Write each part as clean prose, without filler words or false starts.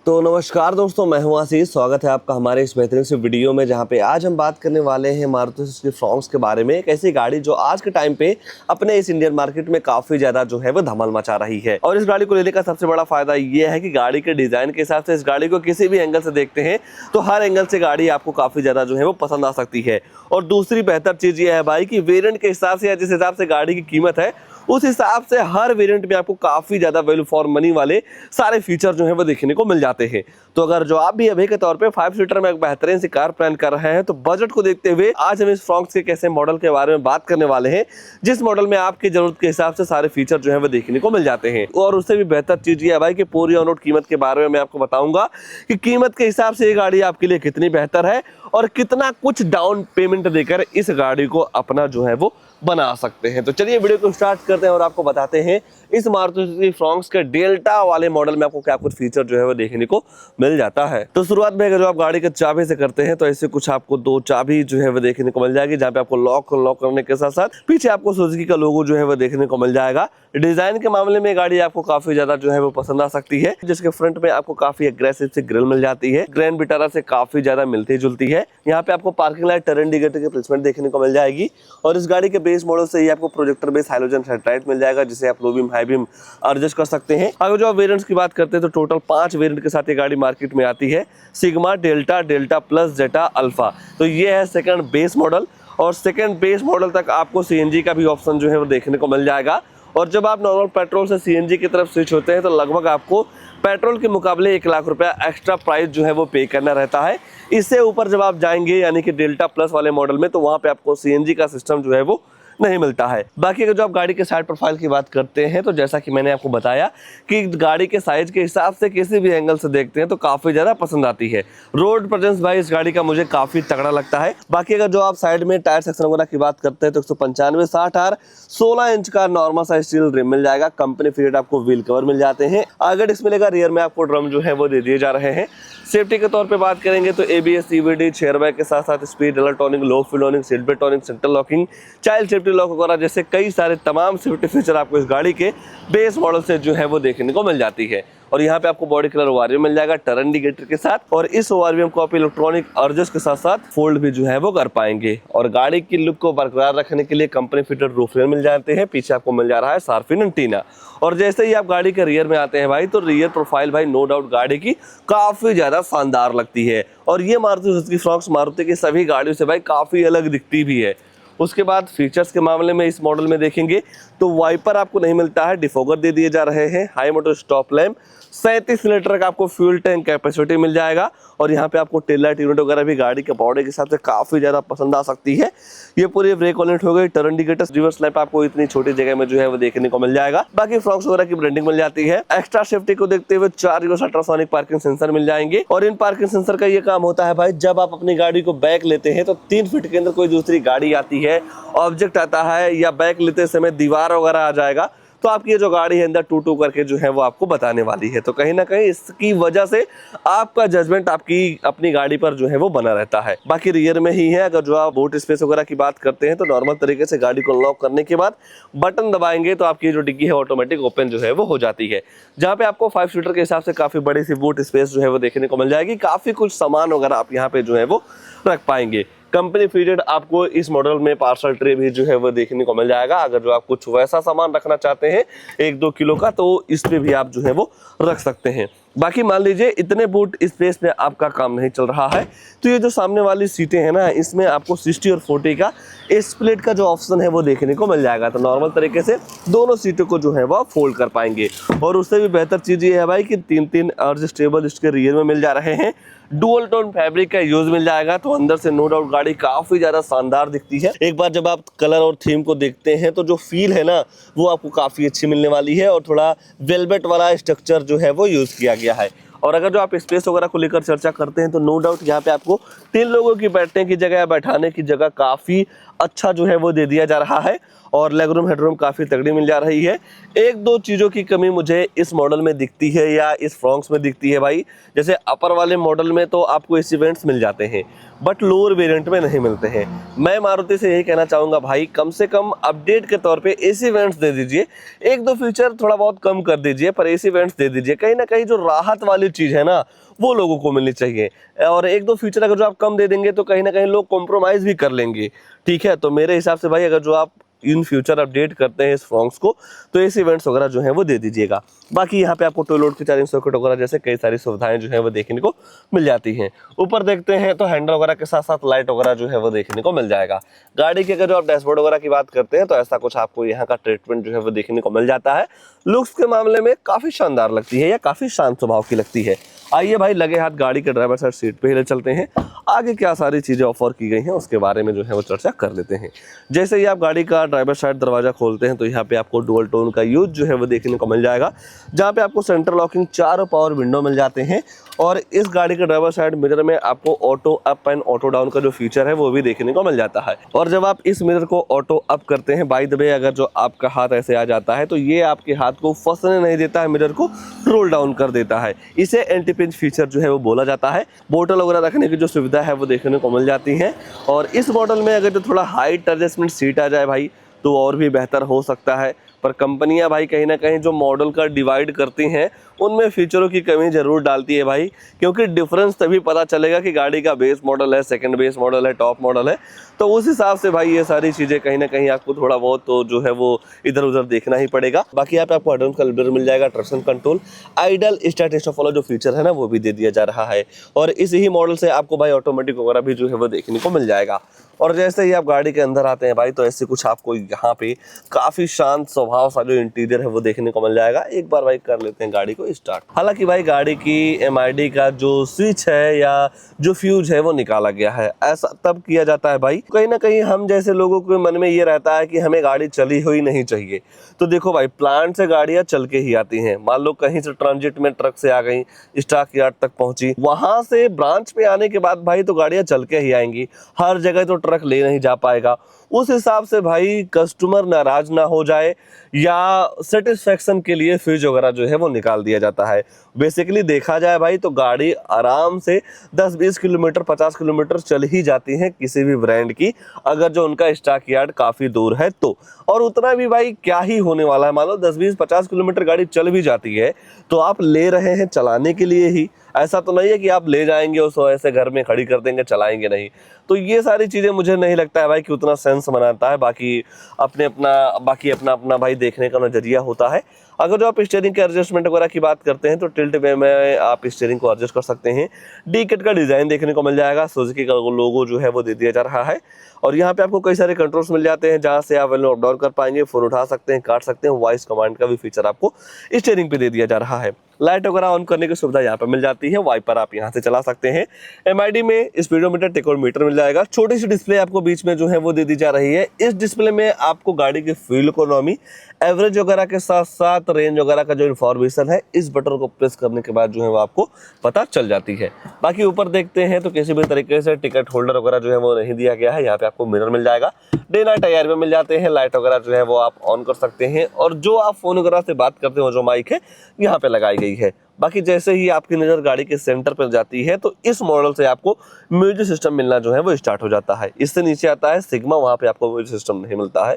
तो नमस्कार दोस्तों, मैं हूं आशीष। स्वागत है आपका हमारे इस बेहतरीन से वीडियो में, जहां पे आज हम बात करने वाले हैं मारुति सुजुकी फ्रॉन्क्स के बारे में। एक ऐसी गाड़ी जो आज के टाइम पे अपने इस इंडियन मार्केट में काफी ज्यादा जो है वो धमाल मचा रही है। और इस गाड़ी को लेने का सबसे बड़ा फायदा ये है कि गाड़ी के डिजाइन के हिसाब से इस गाड़ी को किसी भी एंगल से देखते हैं तो हर एंगल से गाड़ी आपको काफी ज्यादा जो है वो पसंद आ सकती है। और दूसरी बेहतर चीज ये है भाई कि वेरिएंट के हिसाब से या जिस हिसाब से गाड़ी की कीमत है उस हिसाब से हर वेरिएंट में आपको काफी ज्यादा वैल्यू फॉर मनी वाले सारे फीचर जो है वो देखने को मिल जाते हैं। तो अगर जो आप भी अभी के तौर पे 5 सीटर में एक बेहतरीन सी कार प्लान कर रहे हैं तो बजट को देखते हुए आज हम इस फ्रॉन्क्स के कैसे मॉडल के बारे में बात करने वाले हैं जिस मॉडल में आपकी जरूरत के हिसाब से सारे फीचर जो है वो देखने को मिल जाते हैं। और उससे भी बेहतर चीज ये है भाई कि पूरी ऑन रोड कीमत के बारे में मैं आपको बताऊंगा कि कीमत के हिसाब से ये गाड़ी आपके लिए कितनी बेहतर है और कितना कुछ डाउन पेमेंट देकर इस गाड़ी को अपना जो है वो बना सकते हैं। तो चलिए वीडियो को स्टार्ट करते हैं और आपको बताते हैं इस मारुति सुजुकी फ्रॉन्क्स के डेल्टा वाले मॉडल में आपको क्या कुछ फीचर जो है वो देखने को मिल जाता है। तो शुरुआत में अगर जो आप गाड़ी के चाबी से करते हैं तो ऐसे कुछ आपको 2 चाबी जो है वो देखने को मिल जाएगी, जहाँ पे आपको लॉक करने के साथ साथ पीछे आपको सुजुकी का लोगो जो है वो देखने को मिल जाएगा। डिजाइन के मामले में गाड़ी आपको काफी ज्यादा जो है वो पसंद आ सकती है, जिसके फ्रंट में आपको काफी एग्रेसिव से ग्रिल मिल जाती है, ग्रैंड विटारा से काफी ज्यादा मिलती जुलती है। यहाँ पे आपको पार्किंग लाइट, टर्न इंडिकेटर की प्लेसमेंट देखने को मिल जाएगी। और इस गाड़ी के बेस मॉडल से ही आपको प्रोजेक्टर बेस हाइलोजन हेडलाइट मिल जाएगा, जिसे आप low beam high beam adjust कर सकते हैं। अगर जो आप वेरिएंट्स की बात करते हैं तो टोटल 5 वेरिएंट के साथ ये गाड़ी मार्केट में आती है, सिग्मा, डेल्टा, डेल्टा प्लस, जेटा, अल्फा। तो ये है सेकंड बेस मॉडल। और सेकंड बेस मॉडल तक आपको सीएनजी का भी ऑप्शन जो है वो देखने को मिल जाएगा। और जब आप नॉर्मल पेट्रोल से सीएनजी की तरफ स्विच होते हैं तो लगभग आपको पेट्रोल के मुकाबले 1 लाख रुपया एक्स्ट्रा प्राइस जो है वो पे करना रहता है। इससे ऊपर जब आप जाएंगे यानी कि डेल्टा प्लस वाले मॉडल में तो वहां पे आपको सीएनजी का सिस्टम जो है वो नहीं मिलता है। बाकी अगर जो आप गाड़ी के साइड प्रोफाइल की बात करते हैं तो जैसा कि मैंने आपको बताया कि गाड़ी के साइज के हिसाब से किसी भी एंगल से देखते हैं तो काफी ज्यादा पसंद आती है। रोड प्रेजेंस भाई इस गाड़ी का मुझे काफी तगड़ा लगता है। बाकी अगर जो आप साइड में टायर सेक्शन वगैरह की बात करते हैं तो 195 60 आर 16 इंच का नॉर्मल साइज स्टील रिम मिल जाएगा। कंपनी फिटेड आपको व्हील कवर मिल जाते हैं। आगे डिस्क मिलेगा, रियर में आपको ड्रम जो है वो दे दिए जा रहे हैं। सेफ्टी के तौर पे बात करेंगे तो एबीएस, सीवीडी, चेयर बैग के साथ साथ स्पीड अलर्ट टॉनिंग, लो fuel toning, seat belt toning, central locking, child safety lock वगैरह जैसे कई सारे तमाम सेफ्टी फीचर आपको इस गाड़ी के बेस मॉडल से जो है वो देखने को मिल जाती है। और यहाँ पे आपको बॉडी कलर ओआरवीएम मिल जाएगा टर्न इंडिकेटर के साथ। और इस ओआरवीएम को आप इलेक्ट्रॉनिक एडजस्ट के साथ साथ फोल्ड भी जो है वो कर पाएंगे। और गाड़ी की लुक को बरकरार रखने के लिए company fitted roof rail mill जाते हैं। पीछे आपको मिल जा रहा है शार्पिन एंटीना। और जैसे ही आप गाड़ी के रियर में आते हैं भाई तो रियर प्रोफाइल भाई नो डाउट गाड़ी की काफी ज्यादा शानदार लगती है। और ये मारुति सुजुकी फ्रॉन्क्स मारुति की सभी गाड़ियों से भाई काफी अलग दिखती भी है। उसके बाद फीचर्स के मामले में इस मॉडल में देखेंगे तो वाइपर आपको नहीं मिलता है, डिफोगर दे दिए जा रहे हैं, high motor stop lamp, 37 litre का आपको फ्यूल टैंक कैपेसिटी मिल जाएगा। और यहाँ पे आपको टेल लाइट यूनिट वगैरह भी गाड़ी के बॉडी के हिसाब से काफी ज्यादा पसंद आ सकती है। ये पूरी ब्रेक यूनिट हो गई, टर्न इंडिकेटर, रिवर्स लैंप आपको इतनी छोटी जगह में जो है वो देखने को मिल जाएगा। बाकी फ्रॉन्क्स वगैरह की ब्रांडिंग मिल जाती है। एक्स्ट्रा सेफ्टी को देखते हुए 4 यूएस अल्ट्रासोनिक पार्किंग सेंसर मिल जाएंगे। और इन पार्किंग सेंसर का ये काम होता है भाई, जब आप अपनी गाड़ी को बैक लेते हैं तो 3 फीट के अंदर कोई दूसरी गाड़ी आती है, ऑब्जेक्ट आता है या बैक लेते समय दीवार वगैरह आ जाएगा तो आपकी ये जो गाड़ी है अंदर टू करके जो है वो आपको बताने वाली है। तो कहीं ना कहीं इसकी वजह से आपका जजमेंट आपकी अपनी गाड़ी पर जो है वो बना रहता है। बाकी रियर में ही है। अगर जो आप बूट स्पेस वगैरह की बात करते हैं तो नॉर्मल तरीके से गाड़ी को लॉक करने के बाद बटन दबाएंगे तो आपकी जो डिग्गी है ऑटोमेटिक ओपन जो है वो हो जाती है, जहाँ पे आपको 5 सीटर के हिसाब से काफी बड़ी सी बूट स्पेस जो है वो देखने को मिल जाएगी। काफी कुछ सामान वगैरह आप यहाँ पे जो है वो रख पाएंगे। कंपनी फीडेड आपको इस मॉडल में पार्सल ट्रे भी जो है वो देखने को मिल जाएगा। अगर जो आप कुछ वैसा सामान रखना चाहते हैं 1-2 किलो का तो इस पे भी आप जो है वो रख सकते हैं। बाकी मान लीजिए इतने बूट स्पेस में आपका काम नहीं चल रहा है तो ये जो सामने वाली सीटें हैं ना, इसमें आपको 60 और 40 का स्प्लिट का जो ऑप्शन है वो देखने को मिल जाएगा। तो नॉर्मल तरीके से दोनों सीटों को जो है वो फोल्ड कर पाएंगे। और उससे भी बेहतर चीज ये है भाई कि 3 एडजस्टेबल इसके रियर में मिल जा रहे हैं। डुअल टोन फैब्रिक का यूज मिल जाएगा तो अंदर से नो डाउट गाड़ी काफी ज्यादा शानदार दिखती है। एक बार जब आप कलर और थीम को देखते हैं तो जो फील है ना वो आपको काफी अच्छी मिलने वाली है। और थोड़ा वेलवेट वाला स्ट्रक्चर जो है वो यूज किया गया है। और अगर जो आप स्पेस वगैरह को लेकर चर्चा करते हैं तो नो डाउट यहाँ पे आपको 3 लोगों की बैठने की जगह या बैठाने की जगह काफी अच्छा जो है वो दे दिया जा रहा है और लेग रूम हेडरूम काफ़ी तगड़ी मिल जा रही है। एक दो चीज़ों की कमी मुझे इस मॉडल में दिखती है या इस फ्रॉन्क्स में दिखती है भाई। जैसे अपर वाले मॉडल में तो आपको एसी वेंट्स मिल जाते हैं बट लोअर वेरिएंट में नहीं मिलते हैं। मैं मारुति से यही कहना चाहूँगा भाई, कम से कम अपडेट के तौर पे एसी वेंट्स दे दीजिए। एक दो फीचर थोड़ा बहुत कम कर दीजिए पर एसी वेंट्स दे दीजिए। कहीं ना कहीं जो राहत वाली चीज़ है ना वो लोगों को मिलनी चाहिए। और एक दो फीचर अगर जो आप कम दे देंगे तो कहीं ना कहीं लोग कॉम्प्रोमाइज़ भी कर लेंगे। ठीक है, तो मेरे हिसाब से भाई अगर जो आप इन फ्यूचर अपडेट करते हैं इस फ्रॉन्क्स को तो एसी इवेंट्स वगैरह जो है वो दे दीजिएगा। बाकी यहाँ पे आपको टॉयलेट की चार्जिंग सॉकेट वगैरह जैसे कई सारी सुविधाएं जो है वो देखने को मिल जाती हैं। ऊपर देखते हैं तो हैंडल वगैरह के साथ साथ लाइट वगैरह जो है वो देखने को मिल जाएगा। गाड़ी के अगर जो आप डैशबोर्ड वगैरह की बात करते हैं तो ऐसा कुछ आपको यहाँ का ट्रीटमेंट जो है वो देखने को मिल जाता है। लुक्स के मामले में काफ़ी शानदार लगती है या काफ़ी शांत स्वभाव की लगती है। आइए भाई लगे हाथ गाड़ी के ड्राइवर साइड सीट पे ही ले चलते हैं। आगे क्या सारी चीज़ें ऑफर की गई हैं उसके बारे में जो है वो चर्चा कर लेते हैं। जैसे ही आप गाड़ी का ड्राइवर साइड दरवाज़ा खोलते हैं तो यहाँ पे आपको डुअल टोन का यूज जो है वो देखने को मिल जाएगा, जहाँ पे आपको सेंटर लॉकिंग 4 पावर विंडो मिल जाते हैं। और इस गाड़ी के ड्राइवर साइड मिरर में आपको auto up and auto down का जो फीचर है वो भी देखने को मिल जाता है। और जब आप इस मिरर को ऑटो अप करते हैं, बाय द वे अगर जो आपका हाथ ऐसे आ जाता है तो ये आपके हाथ को फंसने नहीं देता है, मिरर को रोल डाउन कर देता है। इसे एंटी पिंच फीचर जो है वो बोला जाता है। बोतल वगैरह रखने की जो सुविधा है वो देखने को मिल जाती है। और इस मॉडल में अगर जो थोड़ा हाइट एडजस्टमेंट सीट आ जाए भाई तो और भी बेहतर हो सकता है। पर कंपनियां भाई कहीं ना कहीं जो मॉडल का डिवाइड करती हैं उनमें फीचरों की कमी जरूर डालती है भाई, क्योंकि डिफरेंस तभी पता चलेगा कि गाड़ी का बेस मॉडल है, सेकंड बेस मॉडल है, टॉप मॉडल है। तो उस हिसाब से भाई ये सारी चीज़ें कहीं ना कहीं आपको थोड़ा बहुत तो जो है वो इधर उधर देखना ही पड़ेगा। बाकी यहाँ पे आपको एडवांस कैलिब्रेटर मिल जाएगा, traction control, idol start stop वाला जो फीचर है ना वो भी दे दिया जा रहा है। और इस ही मॉडल से आपको भाई ऑटोमेटिक वगैरह भी जो है वो देखने को मिल जाएगा। और जैसे ही आप गाड़ी के अंदर आते हैं भाई तो ऐसे कुछ आपको यहाँ पे काफ़ी शांत स्वभाव सा जो इंटीरियर है वो देखने को मिल जाएगा। एक बार भाई कर लेते हैं गाड़ी को स्टार्ट। हालांकि भाई गाड़ी की MID का जो स्विच है या जो फ्यूज है वो निकाला गया है। ऐसा तब किया जाता है भाई, कहीं ना कहीं हम जैसे लोगों के मन में ये रहता है कि हमें गाड़ी चली हुई नहीं चाहिए। तो देखो भाई, प्लांट से गाड़ियां चल के ही आती हैं। मान लो कहीं से ट्रांजिट में ट्रक से आ गई, स्टॉक यार्ड तक पहुंची, वहां से ब्रांच पे आने के बाद भाई तो गाड़ियां चल के ही आएंगी। हर जगह तो ट्रक ले नहीं जा पाएगा। उस हिसाब से भाई कस्टमर नाराज ना हो जाए या सेटिस्फेक्शन के लिए फ्यूज वगैरह जो है वो निकाल दिया जाता है। बेसिकली देखा जाए भाई तो गाड़ी आराम से 10-20 किलोमीटर 50 किलोमीटर चल ही जाती है किसी भी ब्रांड की, अगर जो उनका स्टॉक यार्ड काफ़ी दूर है तो। और उतना भी भाई क्या ही होने वाला है, मान लो 10-20-50 किलोमीटर गाड़ी चल भी जाती है तो आप ले रहे हैं चलाने के लिए ही। ऐसा तो नहीं है कि आप ले जाएंगे उसको ऐसे घर में खड़ी कर देंगे, चलाएंगे नहीं। तो ये सारी चीज़ें मुझे नहीं लगता है भाई कि उतना सेंस बनाता है। बाकी अपना अपना भाई देखने का नज़रिया होता है। अगर जो आप स्टीयरिंग के एडजस्टमेंट वगैरह की बात करते हैं तो टिल्ट वे में आप स्टीयरिंग को एडजस्ट कर सकते हैं। डी किट का डिज़ाइन देखने को मिल जाएगा, सुजुकी का लोगो जो है वो दे दिया जा रहा है। और यहाँ पे आपको कई सारे कंट्रोल्स मिल जाते हैं जहाँ से आप वैल्यू अप डाउन कर पाएंगे, फोन उठा सकते हैं, काट सकते हैं। वॉइस कमांड का भी फीचर आपको स्टीयरिंग पे दे दिया जा रहा है। लाइट वगैरह ऑन करने की सुविधा यहाँ पे मिल जाती है। वाइपर आप यहाँ से चला सकते हैं। MID में स्पीडोमीटर, टेकोमीटर मिल जाएगा। छोटी सी डिस्प्ले आपको बीच में जो है वो दे दी जा रही है। इस डिस्प्ले में आपको गाड़ी की फ्यूल इकोनॉमी, एवरेज वगैरह के साथ साथ रेंज वगैरह का जो इन्फॉर्मेशन है इस बटन को प्रेस करने के बाद जो है वो आपको पता चल जाती है। बाकी ऊपर देखते हैं तो किसी भी तरीके से टिकट होल्डर वगैरह जो है वो नहीं दिया गया है। यहाँ पे आपको मिरर मिल जाएगा, डे नाइट टायर में मिल जाते हैं। लाइट वगैरह जो है वो आप ऑन कर सकते हैं। और जो आप फोन वगैरह से बात करते हो जो माइक है यहाँ पे लगाई गई है। बाकी जैसे ही आपकी नज़र गाड़ी के सेंटर पर जाती है तो इस मॉडल से आपको म्यूजिक सिस्टम मिलना जो है वो स्टार्ट हो जाता है। इससे नीचे आता है सिग्मा, वहाँ पे आपको म्यूजिक सिस्टम नहीं मिलता है।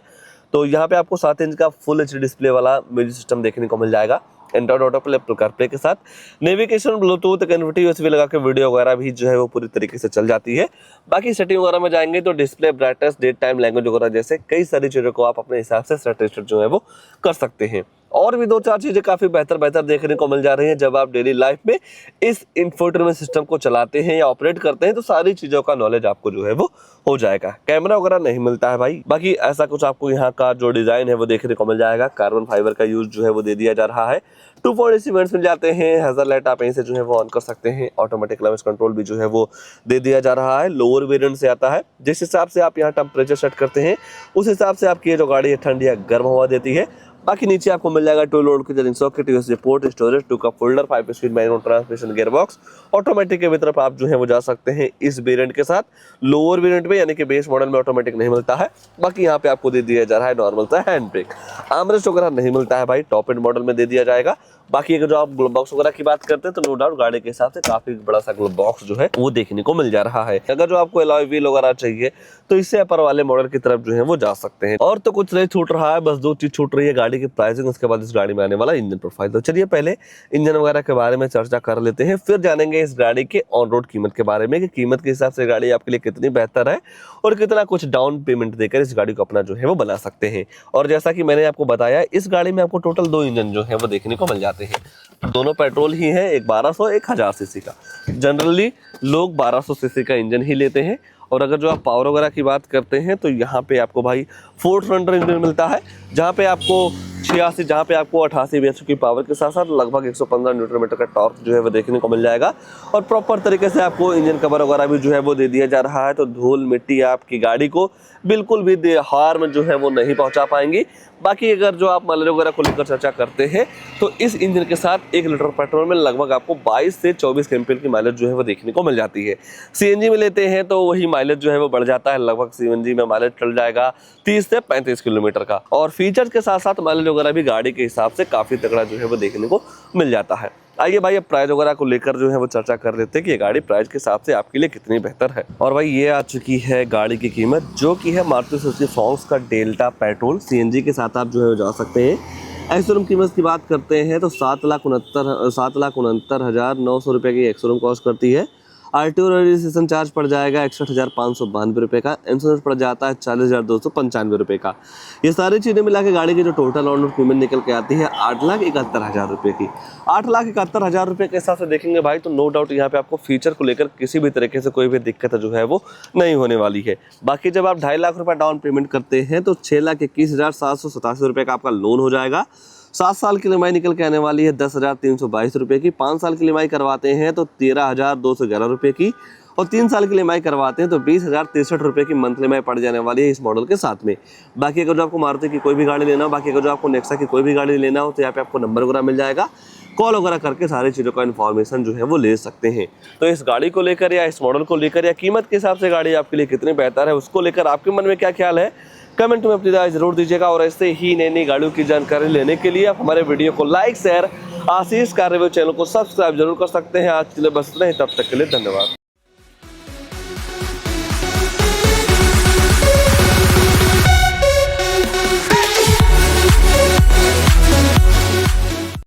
तो यहाँ पे आपको 7 इंच का फुल HD डिस्प्ले वाला म्यूजिक सिस्टम देखने को मिल जाएगा। Android auto play, Apple CarPlay के साथ नेविगेशन, ब्लूटूथ, कनेक्टिविटी, USB लगा के वीडियो वगैरह भी जो है वो पूरी तरीके से चल जाती है। बाकी सेटिंग वगैरह में जाएंगे तो display, brightness, date time, language वगैरह जैसे कई सारी चीज़ों को आप अपने हिसाब से सेट जो है वो कर सकते हैं। और भी 2-4 चीज़ें काफ़ी बेहतर देखने को मिल जा रही हैं जब आप डेली लाइफ में इस इंफोटेनमेंट सिस्टम को चलाते हैं या ऑपरेट करते हैं तो सारी चीज़ों का नॉलेज आपको जो है वो हो जाएगा। कैमरा वगैरह नहीं मिलता है भाई। बाकी ऐसा कुछ आपको यहाँ का जो डिज़ाइन है वो देखने को मिल जाएगा। कार्बन फाइबर का यूज़ जो है वो दे दिया जा रहा है। 2.8 इवेंट्स मिल जाते हैं। हैजर लाइट आप यहीं से जो है वो ऑन कर सकते हैं। ऑटोमेटिक क्लाइमेट कंट्रोल भी जो है वो दे दिया जा रहा है। लोअर वेरिएंट से आता है। जिस हिसाब से आप यहाँ टेम्परेचर सेट करते हैं उस हिसाब से आपकी ये जो गाड़ी है ठंडी या गर्म हवा देती है। बाकी नीचे आपको मिल जाएगा 2 लोड की socket, USB port, storage, 2 cup holder, 5 speed manual transmission, gear box, automatic के तरफ आप जो है वो जा सकते हैं इस वेरिएंट के साथ। लोअर वेरिएंट में यानी कि बेस मॉडल में ऑटोमेटिक नहीं मिलता है। बाकी यहाँ पे आपको दे दिया जा रहा है नॉर्मल सा हैंड ब्रेक। आर्मरेस्ट वगैरह नहीं मिलता है भाई, टॉप एंड मॉडल में दे दिया जाएगा। बाकी अगर जो आप ग्लोव बॉक्स वगैरह की बात करते हैं तो नो डाउट गाड़ी के हिसाब से काफी बड़ा सा ग्लोव बॉक्स जो है वो देखने को मिल जा रहा है। अगर जो आपको अलॉय व्हील वगैरह चाहिए तो इससे अपर वाले मॉडल की तरफ जो है वो जा सकते हैं। और तो कुछ नहीं छूट रहा है, बस 2 चीज छूट रही है, गाड़ी की प्राइसिंग, उसके बाद इस गाड़ी में आने वाला इंजन प्रोफाइल। तो चलिए पहले इंजन वगैरह के बारे में चर्चा कर लेते हैं, फिर जानेंगे इस गाड़ी के ऑन रोड कीमत के बारे में कि कीमत के हिसाब से गाड़ी आपके लिए कितनी बेहतर है और कितना कुछ डाउन पेमेंट देकर इस गाड़ी को अपना जो है वो बना सकते हैं। और जैसा कि मैंने आपको बताया, इस गाड़ी में आपको टोटल 2 इंजन जो है वो देखने को मिल जाते हैं। दोनों पेट्रोल ही है, एक 1200 एक 1000 सीसी का। जनरली लोग 1200 सीसी का इंजन ही लेते हैं। और अगर जो आप पावर वगैरह की बात करते हैं तो यहाँ पे आपको भाई फोर्थ रनर इंजन मिलता है, जहाँ पे आपको 88 bhp की पावर के साथ साथ लगभग 115 न्यूटन मीटर का टॉर्क जो है वो देखने को मिल जाएगा। और प्रॉपर तरीके से आपको इंजन कवर वगैरह भी जो है वो दे दिया जा रहा है, तो धूल मिट्टी आपकी गाड़ी को बिल्कुल भी हार्म जो है वो नहीं पहुंचा पाएंगी। बाकी अगर जो आप माइलेज वगैरह को लेकर चर्चा करते हैं तो इस इंजन के साथ 1 लीटर पेट्रोल में लगभग आपको 22 से 24 एम्पीयर की माइलेज जो है वो देखने को मिल जाती है। सीएनजी में लेते हैं तो वही माइलेज जो है वो बढ़ जाता है, लगभग सीएनजी में माइलेज चल जाएगा 30 से 35 किलोमीटर का। और फीचर्स के साथ साथ माइलेज वगैरह भी गाड़ी के हिसाब से काफी तगड़ा जो है वो देखने को मिल जाता है। आइए भाई अब प्राइस वगैरह को लेकर जो है वो चर्चा कर लेते हैं कि ये गाड़ी प्राइस के हिसाब से आपके लिए कितनी बेहतर है। और भाई ये आ चुकी है गाड़ी की कीमत, जो कि है मारुति सुजुकी फ्रॉन्क्स का डेल्टा पेट्रोल सीएनजी के साथ आप जो है जा सकते हैं। एक्स-शोरूम कीमत की बात करते हैं तो 7,69,900 रुपये की एक्स-शोरूम कॉस्ट करती है। आरटीओ रजिस्ट्रेशन चार्ज पड़ जाएगा 61,592 रुपये का। इंश्योरेंस पड़ जाता है 40,295 रुपये का। ये सारी चीज़ें मिला के गाड़ी की जो टोटल ऑन रोड कीमत निकल के आती है 8,71,000 रुपये की। 8,71,000 रुपये के हिसाब से देखेंगे भाई तो नो डाउट यहाँ पे आपको फीचर को लेकर किसी भी तरीके से कोई भी दिक्कत जो है वो नहीं होने वाली है। बाकी जब आप 2.5 लाख रुपये डाउन पेमेंट करते हैं तो 6,21,787 रुपये का आपका लोन हो जाएगा। 7 साल की ईएमआई निकल के आने वाली है 10,322 रुपये की। 5 साल की ईएमआई करवाते हैं तो 13,211 रुपये की। और 3 साल की ईएमआई करवाते हैं तो 20,063 रुपये की मंथली ईएमआई पड़ जाने वाली है इस मॉडल के साथ में। बाकी अगर जो आपको मारुति की कोई भी गाड़ी लेना हो, बाकी अगर जो आपको नेक्सा की कोई भी गाड़ी लेना हो तो यहाँ पे आपको नंबर वगैरह मिल जाएगा, कॉल वगैरह करके सारी चीज़ों का इन्फॉर्मेशन जो है वो ले सकते हैं। तो इस गाड़ी को लेकर या इस मॉडल को लेकर या कीमत के हिसाब से गाड़ी आपके लिए कितनी बेहतर है, उसको लेकर आपके मन में क्या ख्याल है, कमेंट में अपनी राय जरूर दीजिएगा। और ऐसे ही नई नई गाड़ियों की जानकारी लेने के लिए आप हमारे वीडियो को लाइक शेयर, आशीष कार रिव्यू चैनल को सब्सक्राइब जरूर कर सकते हैं। आज के लिए बस इतना ही, तब तक के लिए धन्यवाद।